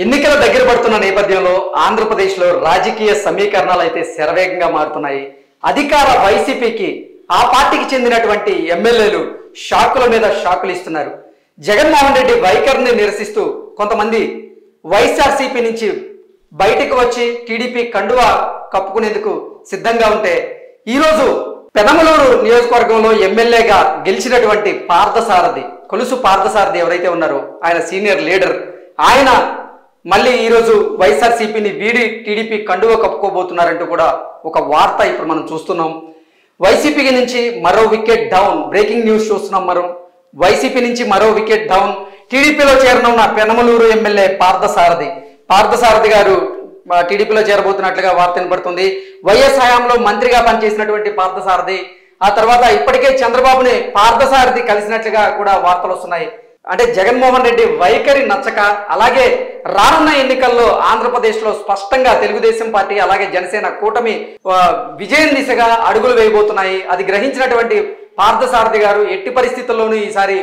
ఎన్నికల దగ్గర పడుతున్న నేపథ్యంలో ఆంధ్రప్రదేశ్లో రాజకీయ సమీకరణాలు అయితే శరవేగంగా మారుతున్నాయి. అధికార వైసీపీకి ఆ పార్టీకి చెందినటువంటి ఎమ్మెల్యేలు షాకుల మీద షాకులు ఇస్తున్నారు. జగన్మోహన్ రెడ్డి వైఖరిని నిరసిస్తూ కొంతమంది వైఎస్ఆర్సీపీ నుంచి బయటకు వచ్చి టీడీపీ కండువా కప్పుకునేందుకు సిద్ధంగా ఉంటే, ఈరోజు పెనమలూరు నియోజకవర్గంలో ఎమ్మెల్యేగా గెలిచినటువంటి పార్థసారథి, కొలుసు పార్థసారథి ఎవరైతే ఉన్నారో ఆయన సీనియర్ లీడర్, ఆయన మళ్ళీ ఈరోజు వైఎస్ఆర్సీపీని వీడి టీడీపీ కండువ కప్పుకోబోతున్నారంటూ కూడా ఒక వార్త ఇప్పుడు మనం చూస్తున్నాం. వైసీపీ నుంచి మరో వికెట్ డౌన్, బ్రేకింగ్ న్యూస్ చూస్తున్నాం. వైసీపీ నుంచి మరో వికెట్ డౌన్. టీడీపీలో చేరనున్న పెనమలూరు ఎమ్మెల్యే పార్థసారథి గారు టీడీపీలో చేరబోతున్నట్లుగా వార్త వినపడుతుంది. వైఎస్ హయాంలో మంత్రిగా పనిచేసినటువంటి పార్థసారథి ఆ తర్వాత ఇప్పటికే చంద్రబాబుని పార్థసారథి కలిసినట్లుగా కూడా వార్తలు వస్తున్నాయి. అంటే జగన్మోహన్ రెడ్డి వైఖరి నచ్చక, అలాగే రానున్న ఎన్నికల్లో ఆంధ్రప్రదేశ్లో స్పష్టంగా తెలుగుదేశం పార్టీ అలాగే జనసేన కూటమి విజయం దిశగా అడుగులు వేయబోతున్నాయి. అది గ్రహించినటువంటి పార్థసారథి గారు ఎట్టి పరిస్థితుల్లోనూ ఈసారి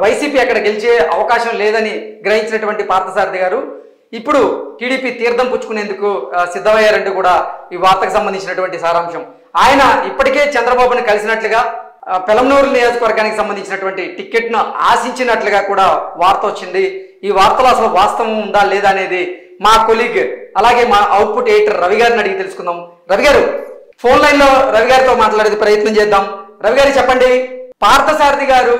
వైసీపీ అక్కడ గెలిచే అవకాశం లేదని గ్రహించినటువంటి పార్థసారథి గారు ఇప్పుడు టీడీపీ తీర్థం పుచ్చుకునేందుకు సిద్ధమయ్యారంటూ కూడా ఈ వార్తకు సంబంధించినటువంటి సారాంశం. ఆయన ఇప్పటికే చంద్రబాబుని కలిసినట్లుగా, పెనమలూరు నియోజకవర్గానికి సంబంధించినటువంటి టికెట్ను ఆశించినట్లుగా కూడా వార్త వచ్చింది. ఈ వార్తలో అసలు వాస్తవం ఉందా లేదా అనేది మా కొలీగ్ అలాగే మా అవుట్పుట్ ఎడిటర్ రవి గారిని అడిగి తెలుసుకుందాం. రవి గారు, ఫోన్ లైన్ లో రవి గారితో మాట్లాడే ప్రయత్నం చేద్దాం. రవి గారు చెప్పండి, పార్థసారథి గారు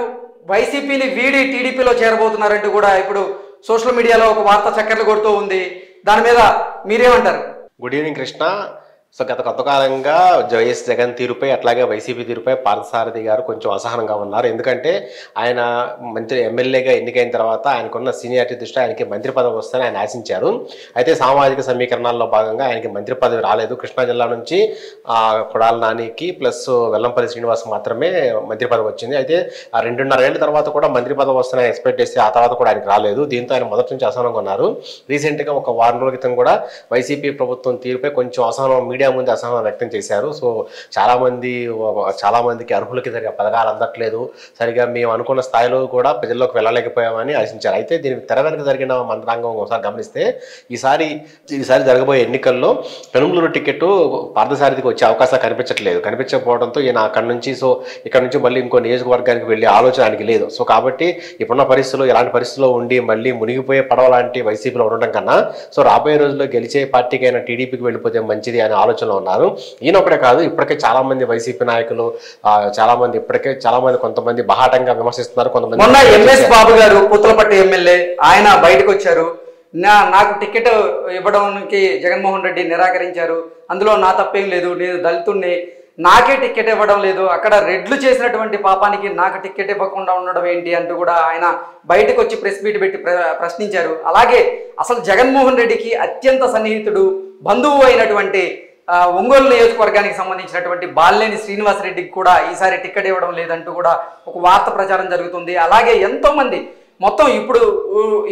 వైసీపీని వీడి టీడీపీలో చేరబోతున్నారంటూ కూడా ఇప్పుడు సోషల్ మీడియాలో ఒక వార్త చక్కర్లు కొడుతూ ఉంది. దాని మీద మీరేమంటారు? Good evening Krishna. సో గత కొంతకాలంగా వైఎస్ జగన్ తీరుపై అట్లాగే వైసీపీ తీరుపై పార్థసారథి గారు కొంచెం అసహనంగా ఉన్నారు. ఎందుకంటే ఆయన మంత్రి ఎమ్మెల్యేగా ఎన్నికైన తర్వాత ఆయనకున్న సీనియారిటీ దృష్ట్యా ఆయనకి మంత్రి పదవి వస్తుందని ఆయన ఆశించారు. అయితే సామాజిక సమీకరణాల్లో భాగంగా ఆయనకి మంత్రి పదవి రాలేదు. కృష్ణా జిల్లా నుంచి కొడాల నానికి ప్లస్ వెల్లంపల్లి శ్రీనివాస్ మాత్రమే మంత్రి పదవి వచ్చింది. అయితే ఆ 2.5 ఏళ్ల తర్వాత కూడా మంత్రి పదవి వస్తుందని ఎక్స్పెక్ట్ చేస్తే ఆ తర్వాత కూడా ఆయనకు రాలేదు. దీంతో ఆయన మొదటి నుంచి అసహనంగా ఉన్నారు. రీసెంట్గా ఒక వారం రోజుల క్రితం కూడా వైసీపీ ప్రభుత్వం తీరుపై కొంచెం అసహనం మీడియా ముందు అసహనం వ్యక్తం చేశారు. సో చాలా మందికి అర్హులకి సరిగా పథకాలు అందట్లేదు, సరిగా మేము అనుకున్న స్థాయిలో కూడా ప్రజల్లోకి వెళ్ళలేకపోయామని ఆశించారు. అయితే దీనికి తెర వెనుక జరిగిన మంత్రాంగం ఒకసారి గమనిస్తే ఈసారి జరగబోయే ఎన్నికల్లో పెనమలూరు టికెట్ పార్థసారథికి వచ్చే అవకాశాలు కనిపించకపోవడంతో ఈయన ఇక్కడ నుంచి మళ్ళీ ఇంకో నియోజకవర్గానికి వెళ్ళే ఆలోచన ఆయనకి లేదు. సో కాబట్టి ఇప్పుడున్న పరిస్థితుల్లో ఎలాంటి పరిస్థితుల్లో ఉండి మళ్ళీ మునిగిపోయే పడవ లాంటి వైసీపీలో ఉండడం కన్నా రాబోయే రోజుల్లో గెలిచే పార్టీకైనా టీడీపీకి వెళ్ళిపోతే మంచిది అనే ఆలోచనలో ఉన్నారు. ఈయన ఒకటే కాదు, ఇప్పటికే చాలా మంది వైసీపీ నాయకులు చాలా మంది కొంతమంది బహాటంగా విమర్శిస్తున్నారు. కొంతమంది మొన్న ఎంఎస్ బాబు గారు పుత్తలపట్టు ఎమ్మెల్యే ఆయన బయటకు వచ్చారు. నాకు టికెట్ ఇవ్వడానికి జగన్మోహన్ రెడ్డి నిరాకరించారు, అందులో నా తప్పేం లేదు, నేను దళితుడిని, నాకే టికెట్ ఇవ్వడం లేదు, అక్కడ రెడ్లు చేసినటువంటి పాపానికి నాకు టికెట్ ఇవ్వకుండా ఉండడం ఏంటి అంటూ కూడా ఆయన బయటకు వచ్చి ప్రెస్ మీట్ పెట్టి ప్రశ్నించారు. అలాగే అసలు జగన్మోహన్ రెడ్డికి అత్యంత సన్నిహితుడు, బంధువు అయినటువంటి ఒంగోలు నియోజకవర్గానికి సంబంధించినటువంటి బాలినేని శ్రీనివాసరెడ్డికి కూడా ఈసారి టికెట్ ఇవ్వడం లేదంటూ కూడా ఒక వార్త ప్రచారం జరుగుతుంది. అలాగే ఎంతోమంది మొత్తం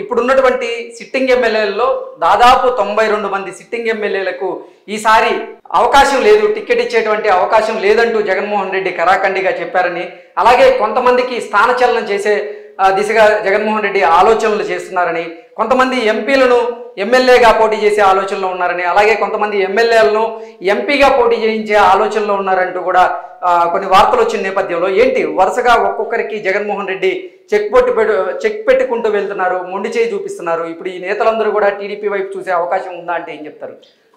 ఇప్పుడున్నటువంటి సిట్టింగ్ ఎమ్మెల్యేలలో దాదాపు 92 మంది సిట్టింగ్ ఎమ్మెల్యేలకు ఈసారి అవకాశం లేదు, టికెట్ ఇచ్చేటువంటి అవకాశం లేదంటూ జగన్మోహన్ రెడ్డి కరాఖండిగా చెప్పారని, అలాగే కొంతమందికి స్థానచలనం చేసే దిశగా జగన్మోహన్ రెడ్డి ఆలోచనలు చేస్తున్నారని, కొంతమంది ఎంపీలను ఎమ్మెల్యేగా పోటీ చేసే ఆలోచనలో ఉన్నారని, అలాగే కొంతమంది ఎమ్మెల్యేలను ఎంపీగా పోటీ చేయించే ఆలోచనలో ఉన్నారంటూ కూడా కొన్ని వార్తలు వచ్చిన నేపథ్యంలో ఏంటి వరుసగా ఒక్కొక్కరికి జగన్మోహన్ రెడ్డి చెక్ పెట్టుకుంటూ వెళ్తున్నారు, మొండి చేయి చూపిస్తున్నారు. ఇప్పుడు ఈ నేతలందరూ కూడా టీడీపీ వైపు చూసే అవకాశం ఉందా అంటే ఏం చెప్తారు?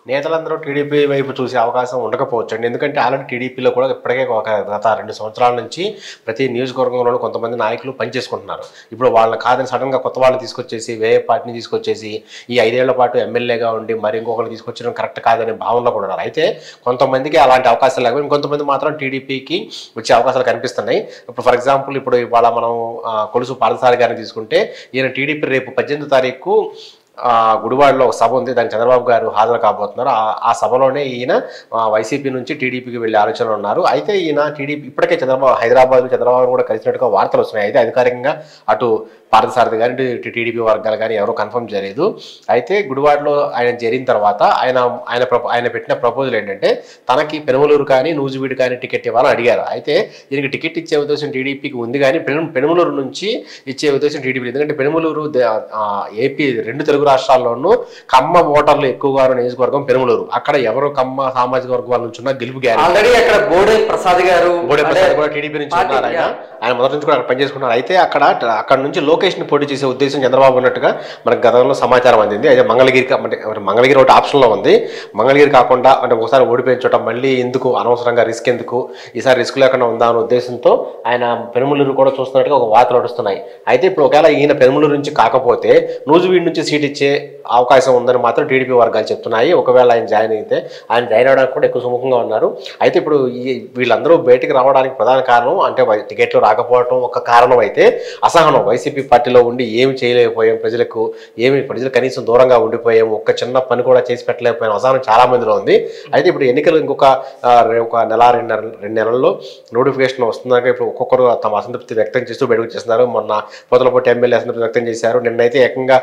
నేతలందరూ టీడీపీ వైపు చూసే అవకాశం ఉండకపోవచ్చు అండి. ఎందుకంటే ఆల్రెడీ టీడీపీలో కూడా ఇప్పటికే గత 2 సంవత్సరాల నుంచి ప్రతి నియోజకవర్గంలోనూ కొంతమంది నాయకులు పనిచేసుకుంటున్నారు. ఇప్పుడు వాళ్ళని కాదని సడన్గా కొత్త వాళ్ళని తీసుకొచ్చేసి వేరే పార్టీని తీసుకొచ్చేసి ఈ 5 ఏళ్ల పాటు ఎమ్మెల్యేగా ఉండి మరి ఇంకొకరిని తీసుకొచ్చడం కరెక్ట్ కాదనే భావనలో కూడా ఉన్నారు. అయితే కొంతమందికి అలాంటి అవకాశాలు లేకపోతే ఇంకొంతమంది మాత్రం టీడీపీకి వచ్చే అవకాశాలు కనిపిస్తున్నాయి. ఇప్పుడు ఫర్ ఎగ్జాంపుల్ ఇప్పుడు ఇవాళ మనం కొలుసు పార్థసారథి గారిని తీసుకుంటే ఈయన టీడీపీ రేపు 18వ తారీఖు గుడివాడలో ఒక సభ ఉంది, దానికి చంద్రబాబు గారు హాజరు కాబోతున్నారు. ఆ సభలోనే ఈయన వైసీపీ నుంచి టీడీపీకి వెళ్ళే ఆలోచనలు ఉన్నారు. అయితే ఈయన టీడీపీ ఇప్పటికే హైదరాబాద్ చంద్రబాబు కూడా కలిసినట్టుగా వార్తలు వస్తున్నాయి. అయితే అధికారికంగా అటు పార్థసారథి కానీ టీడీపీ వర్గాలు కానీ ఎవరో కన్ఫర్మ్ చేయలేదు. అయితే గుడివాడలో ఆయన చేరిన తర్వాత ఆయన పెట్టిన ప్రపోజల్ ఏంటంటే తనకి పెనమలూరు కానీ నూజివీడు కానీ టికెట్ ఇవ్వాలని అడిగారు. అయితే దీనికి టికెట్ ఇచ్చే ఉద్దేశం టీడీపీకి ఉంది కానీ పెనమలూరు నుంచి ఇచ్చే ఉద్దేశం టీడీపీ, ఎందుకంటే పెనమలూరు ఏపీ 2 తెలుగు రాష్ట్రాల్లోనూ కమ్మ ఓటర్లు ఎక్కువగా నియోజకవర్గం పెనుమలూరు. అక్కడ ఎవరు కమ్మ సామాజిక వర్గం వాళ్ళ నుంచి ఉన్నా గెలుపు ఆల్రెడీ అక్కడ బోడే ప్రసాద్ గారు కూడా టీడీపీ నుంచి ఉన్నారు. ఆయన మొదటి నుంచి కూడా అక్కడ పనిచేసుకున్నారు. అయితే అక్కడ నుంచి లోకేష్ ని పోటీ చేసే ఉద్దేశం చంద్రబాబు ఉన్నట్టుగా మనకు గతంలో సమాచారం అందింది. అయితే మంగళగిరి ఒకటి ఆప్షన్ లో ఉంది. మంగళగిరి కాకుండా అంటే ఒకసారి ఓడిపోయిన చోట మళ్ళీ ఎందుకు అనవసరంగా రిస్క్ ఎందుకు, ఈసారి రిస్క్ లేకుండా ఉందా అనే ఉద్దేశంతో ఆయన పెనుమలూరు కూడా చూస్తున్నట్టుగా ఒక వార్తలు నడుస్తున్నాయి. అయితే ఇప్పుడు ఒకవేళ ఈయన పెనుమలూరు నుంచి కాకపోతే నూజివీడు నుంచి సీట్ ఇచ్చే అవకాశం ఉందని మాత్రం టీడీపీ వర్గాలు చెప్తున్నాయి. ఒకవేళ ఆయన జాయిన్ అవడానికి కూడా ఎక్కువ సుముఖంగా ఉన్నారు. అయితే ఇప్పుడు వీళ్ళందరూ బయటికి రావడానికి ప్రధాన కారణం అంటే టికెట్లు రాకపోవడం ఒక కారణం అయితే అసహనం. వైసీపీ పార్టీలో ఉండి ఏమి చేయలేకపోయాం, ప్రజలకు కనీసం దూరంగా ఉండిపోయాం, ఒక్క చిన్న పని కూడా చేసి పెట్టలేకపోయాం అసహనం చాలా మందిలో ఉంది. అయితే ఇప్పుడు ఎన్నికలు ఇంకొక నెల 2 నెలల్లో నోటిఫికేషన్ వస్తున్నాక ఇప్పుడు ఒక్కొక్కరు తమ అసంతృప్తి వ్యక్తం చేస్తూ బయటకు చేస్తున్నారు. మొన్న పొదలపొట్టి ఎమ్మెల్యే అసంతృప్తి వ్యక్తం చేశారు. నిన్నైతే ఏకంగా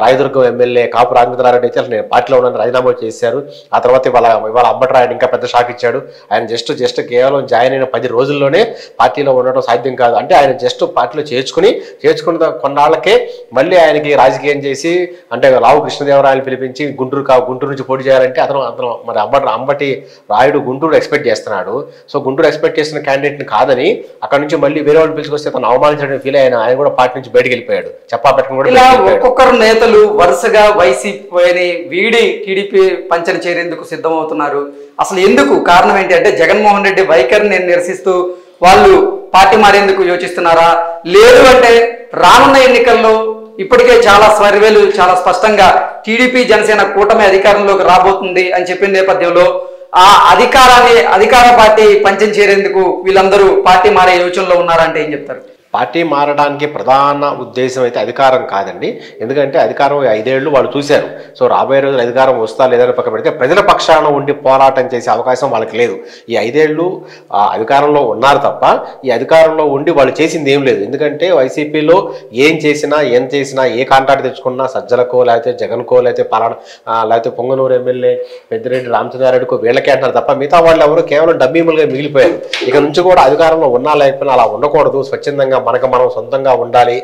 రాయదుర్గం ఎమ్మెల్యే కాపు రాఘవేంద్రారెడ్డి అయితే అసలు నేను పార్టీలో ఉన్నాను రాజీనామా చేశారు. ఆ తర్వాత ఇవాళ అంబటరాయుడు ఇంకా పెద్ద షాక్ ఇచ్చాడు. ఆయన జస్ట్ కేవలం జాయిన్ అయిన 10 రోజుల్లోనే పార్టీలో ఉండటం సాధ్యం కాదు అంటే ఆయన జస్ట్ పార్టీలో చేర్చుకున్న కొన్నాళ్ళకే మళ్ళీ ఆయనకి రాజకీయం చేసి అంటే రావు కృష్ణదేవరాయలు పిలిపించి గుంటూరు నుంచి పోటీ చేయాలంటే అతను మరి అంబటి రాయుడు గుంటూరు ఎక్స్పెక్ట్ చేస్తున్నాడు. సో గుంటూరు ఎక్స్పెక్ట్ చేసిన క్యాండిడేట్ని కాదని అక్కడ నుంచి మళ్ళీ వేరే వాళ్ళు పిలుచుకొస్తే తను అవమానించడం ఫీల్ ఆయన కూడా పార్టీ నుంచి బయటకు వెళ్ళిపోయాడు. చెప్పా పెట్టడం కూడా ఒక్కొక్కరు నేతలు వరుసగా వైసీపీని వీడి టీడీపీ పంచన చేరేందుకు సిద్ధమవుతున్నారు. అసలు ఎందుకు కారణం ఏంటి అంటే జగన్మోహన్ రెడ్డి వైఖరిని నిరసిస్తూ వాళ్ళు పార్టీ మారేందుకు యోచిస్తున్నారా, లేదు అంటే రానున్న ఎన్నికల్లో ఇప్పటికే చాలా సర్వేలు చాలా స్పష్టంగా టీడీపీ జనసేన కూటమి అధికారంలోకి రాబోతుంది అని చెప్పిన నేపథ్యంలో ఆ అధికార పార్టీ పంచం చేరేందుకు వీళ్ళందరూ పార్టీ మారే యోచనలో ఉన్నారంటే ఏం చెప్తారు? పార్టీ మారడానికి ప్రధాన ఉద్దేశం అయితే అధికారం కాదండి. ఎందుకంటే అధికారం 5 ఏళ్ళు వాళ్ళు చూశారు. సో రాబోయే రోజులు అధికారం వస్తా లేదని పక్క పెడితే ప్రజల పక్షాన ఉండి పోరాటం చేసే అవకాశం వాళ్ళకి లేదు. ఈ 5 ఏళ్ళు అధికారంలో ఉన్నారు తప్ప ఈ అధికారంలో ఉండి వాళ్ళు చేసింది ఏం లేదు. ఎందుకంటే వైసీపీలో ఏం చేసినా ఏ కాంట్రాక్ట్ తెచ్చుకున్నా సజ్జలకో లేకపోతే జగన్కో లేకపోతే పొంగనూరు ఎమ్మెల్యే పెద్దిరెడ్డి రామచంద్రారెడ్డికో వీళ్ళకే అంటారు తప్ప మిగతా వాళ్ళు ఎవరు కేవలం డబ్బీములుగా మిగిలిపోయారు. ఇక నుంచి కూడా అధికారంలో ఉన్నా లేకపోయినా అలా ఉండకూడదు, స్వచ్ఛందంగా మనం సొంతంగా ఉండాలి,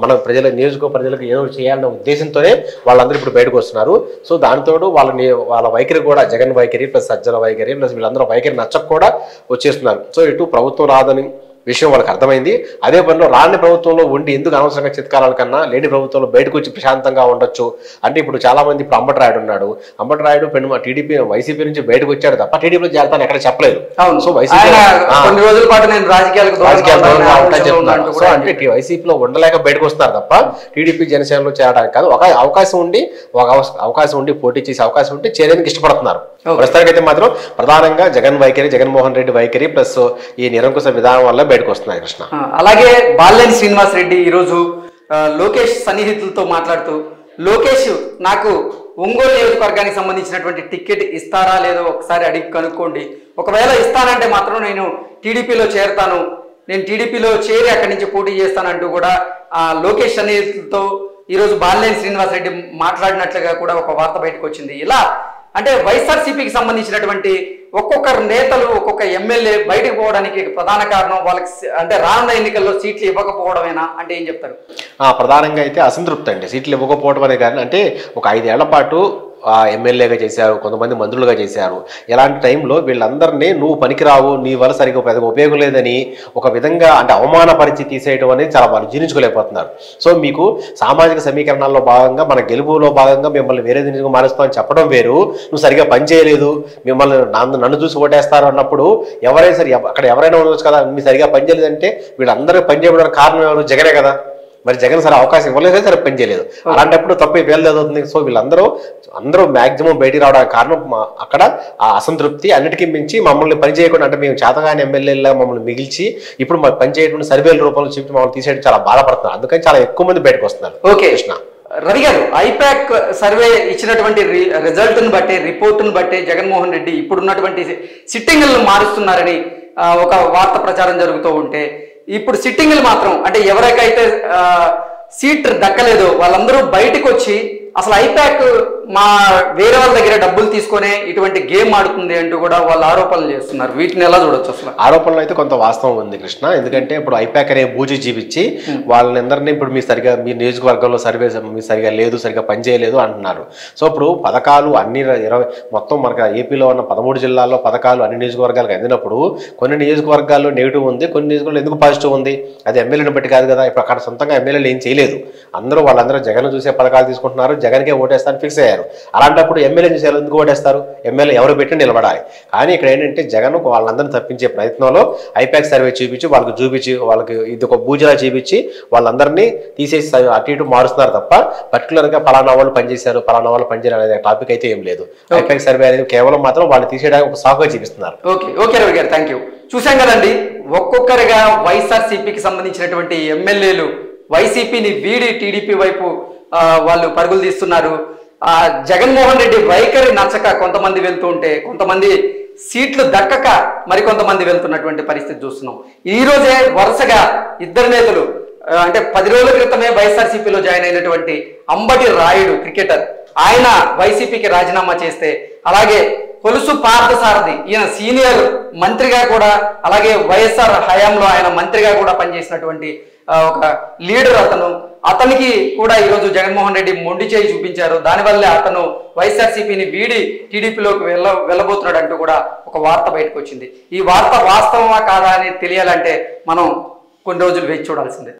మన ప్రజలకు ఏదో చేయాలనే ఉద్దేశంతోనే వాళ్ళందరూ ఇప్పుడు బయటకు వస్తున్నారు. సో దానితోడు వాళ్ళ వైఖరి కూడా జగన్ వైఖరి ప్లస్ సజ్జల వైఖరి ప్లస్ వీళ్ళందరూ వైఖరి నచ్చక కూడా వచ్చేస్తున్నారు. సో ఇటు ప్రభుత్వం రాదని విషయం వాళ్ళకి అర్థమైంది. అదే పనిలో రాని ప్రభుత్వంలో ఉండి ఎందుకు అనవసరంగా చిత్కారాల కన్నా లేని ప్రభుత్వంలో బయటకు వచ్చి ప్రశాంతంగా ఉండొచ్చు అంటే ఇప్పుడు చాలా మంది ఇప్పుడు అంబటరాయుడు ఉన్నాడు. అంబటరాయుడు టీడీపీ వైసీపీ నుంచి బయటకు వచ్చాడు తప్ప టీడీపీలో చేరతాను ఎక్కడ చెప్పలేదు. సో అంటే వైసీపీలో ఉండలేక బయటకు వస్తున్నారు తప్ప టీడీపీ జనసేనలో చేరడానికి కాదు. ఒక అవకాశం ఉండి పోటీ చేసే అవకాశం ఉంటే చేరేందుకు ఇష్టపడుతున్నారు. ప్రస్తుతానికైతే మాత్రం ప్రధానంగా జగన్మోహన్ రెడ్డి వైఖరి ప్లస్ ఈ నిరంకుశ విధానం వల్ల బయటకు వస్తున్నాయి కృష్ణ. అలాగే బాలినేని శ్రీనివాస్ రెడ్డి ఈరోజు లోకేష్ సన్నిహితులతో మాట్లాడుతూ లోకేష్ నాకు ఒంగోలు నియోజకవర్గానికి సంబంధించినటువంటి టికెట్ ఇస్తారా లేదో ఒకసారి అడిగి కనుక్కోండి, ఒకవేళ ఇస్తానంటే మాత్రం నేను టీడీపీలో చేరతాను, నేను టీడీపీలో చేరి అక్కడి నుంచి పోటీ చేస్తానంటూ కూడా లోకేష్ సన్నిహితులతో ఈరోజు బాలినేని శ్రీనివాస్ రెడ్డి మాట్లాడినట్లుగా కూడా ఒక వార్త బయటకు వచ్చింది. ఇలా అంటే వైఎస్ఆర్సీపీకి సంబంధించినటువంటి ఒక్కొక్కరు నేతలు ఒక్కొక్క ఎమ్మెల్యే బయటకు పోవడానికి ప్రధాన కారణం వాళ్ళకి అంటే రానున్న ఎన్నికల్లో సీట్లు ఇవ్వకపోవడమేనా అంటే ఏం చెప్తారు? ప్రధానంగా అయితే అసంతృప్తి అండి. సీట్లు ఇవ్వకపోవడం అనే కారణం అంటే ఒక 5 ఏళ్ల పాటు ఎమ్మెల్యేగా చేశారు, కొంతమంది మంత్రులుగా చేశారు. ఇలాంటి టైంలో వీళ్ళందరినీ నువ్వు పనికిరావు, నీ వల్ల సరిగ్గా పెద్దగా ఉపయోగం లేదని ఒక విధంగా అంటే అవమానపరిచి తీసేయడం అనేది చాలా వాళ్ళు జీర్ణించుకోలేకపోతున్నారు. సో మీకు సామాజిక సమీకరణాల్లో భాగంగా మన గెలుపులో భాగంగా మిమ్మల్ని వేరే దీనికి మారుస్తామని చెప్పడం వేరు, నువ్వు సరిగ్గా పని చేయలేదు మిమ్మల్ని నన్ను చూసి ఓటేస్తారు అన్నప్పుడు ఎవరైనా సరే అక్కడ ఎవరైనా ఉండవచ్చు కదా, మీరు సరిగ్గా పని చేయలేదంటే వీళ్ళందరూ పని చేయడానికి కారణం ఎవరు? జగనే కదా. మరి జగన్ సరే అవకాశం ఇవ్వలేదు, సరే పని చేయలేదు. అలాంటప్పుడు తప్పు వేలవుతుంది. సో అందరూ మాక్సిమం బయటికి రావడానికి కారణం అక్కడ ఆ అసంతృప్తి. అన్నిటికీ మించి మమ్మల్ని పని చేయకుండా అంటే మేము చేతగాని ఎమ్మెల్యేలా మమ్మల్ని మిగిల్చి ఇప్పుడు పని చేయకుండా సర్వేల రూపంలో చెప్పి మమ్మల్ని తీసేయడం చాలా బాధపడుతున్నారు. అందుకని చాలా ఎక్కువ మంది బయటకు వస్తున్నారు. ఓకే కృష్ణ, రవి గారు, ఐపాక్ సర్వే ఇచ్చినటువంటి రిజల్ట్ను బట్టి రిపోర్టును బట్టి జగన్మోహన్ రెడ్డి ఇప్పుడున్నటువంటి సిట్టింగులను మారుస్తున్నారని ఒక వార్త ప్రచారం జరుగుతూ ఉంటే ఇప్పుడు సిట్టింగులు మాత్రం అంటే ఎవరికైతే సీట్ దక్కలేదో వాళ్ళందరూ బయటకు వచ్చి అసలు ఐపాక్ మా వేరే వాళ్ళ దగ్గర డబ్బులు తీసుకునే ఇటువంటి గేమ్ ఆడుతుంది అంటూ కూడా వాళ్ళు ఆరోపణలు చేస్తున్నారు. వీటిని ఎలా చూడొచ్చు అసలు? ఆరోపణలు అయితే కొంత వాస్తవం ఉంది కృష్ణ. ఎందుకంటే ఇప్పుడు ఐపాక్ అనే బూజీ చూపించి వాళ్ళందరినీ ఇప్పుడు మీ నియోజకవర్గంలో సర్వే మీ సరిగా లేదు, సరిగా పనిచేయలేదు అంటున్నారు. సో ఇప్పుడు పథకాలు అన్ని 20 మొత్తం మనకు ఏపీలో ఉన్న 13 జిల్లాల్లో పథకాలు అన్ని నియోజకవర్గాలకు అందినప్పుడు కొన్ని నియోజకవర్గాల్లో నెగిటివ్ ఉంది, కొన్ని నియోజకవర్గాలు ఎందుకు పాజిటివ్ ఉంది? అది ఎమ్మెల్యేని బట్టి కాదు కదా. ఇప్పుడు అక్కడ సొంతంగా ఎమ్మెల్యేలు ఏం చేయలేదు. వాళ్ళందరూ జగన్ చూసే పథకాలు తీసుకుంటున్నారు, జగన్కే ఓటేస్తారని ఫిక్స్ అయ్యారు. అలాంటప్పుడు ఎమ్మెల్యే చూసే ఎందుకు ఓటేస్తారు? ఎమ్మెల్యే ఎవరు పెట్టి నిలబడాలి. కానీ ఇక్కడ ఏంటంటే జగన్ వాళ్ళందరినీ తప్పించే ప్రయత్నంలో ఐపాక్ సర్వే చూపించి వాళ్ళకి ఇది ఒక బూజలా చూపించి వాళ్ళందరినీ తీసేసి అటు ఇటు మారుస్తున్నారు తప్ప పర్టికులర్గా పలానా వాళ్ళు పనిచేశారు, పలానా వాళ్ళు పనిచేయారు అనే టాపిక్ అయితే ఏం లేదు. ఐపాక్ సర్వే అనేది కేవలం మాత్రం వాళ్ళు తీసేయడానికి ఒక సాకుగా చూపిస్తున్నారు. ఓకే రవి గారు, థ్యాంక్ యూ. చూసాం కదండి, ఒక్కొక్కరిగా వైఎస్ఆర్సీపీకి సంబంధించినటువంటి ఎమ్మెల్యేలు వైసీపీని వీడి టీడీపీ వైపు వాళ్ళు పరుగులు తీస్తున్నారు. జగన్మోహన్ రెడ్డి వైఖరి నచ్చక కొంతమంది వెళ్తూ ఉంటే, కొంతమంది సీట్లు దక్కక మరికొంతమంది వెళ్తున్నటువంటి పరిస్థితి చూస్తున్నాం. ఈ రోజే వరుసగా ఇద్దరు నేతలు, అంటే 10 రోజుల క్రితమే వైఎస్ఆర్సీపీలో జాయిన్ అయినటువంటి అంబటి రాయుడు క్రికెటర్, ఆయన వైసీపీకి రాజీనామా చేస్తే, అలాగే కొలుసు పార్థసారథి ఈయన సీనియర్ మంత్రిగా కూడా, అలాగే వైఎస్ఆర్ హయాంలో ఆయన మంత్రిగా కూడా పనిచేసినటువంటి ఒక లీడర్ అతనికి కూడా ఈరోజు జగన్మోహన్ రెడ్డి మొండి చేయి చూపించారు. దానివల్లే అతను వైఎస్ఆర్సీపీని వీడి టీడీపీలోకి వెళ్ళబోతున్నాడు అంటూ కూడా ఒక వార్త బయటకు వచ్చింది. ఈ వార్త వాస్తవమా కాదా అని తెలియాలంటే మనం కొన్ని రోజులు వేచి చూడాల్సిందే.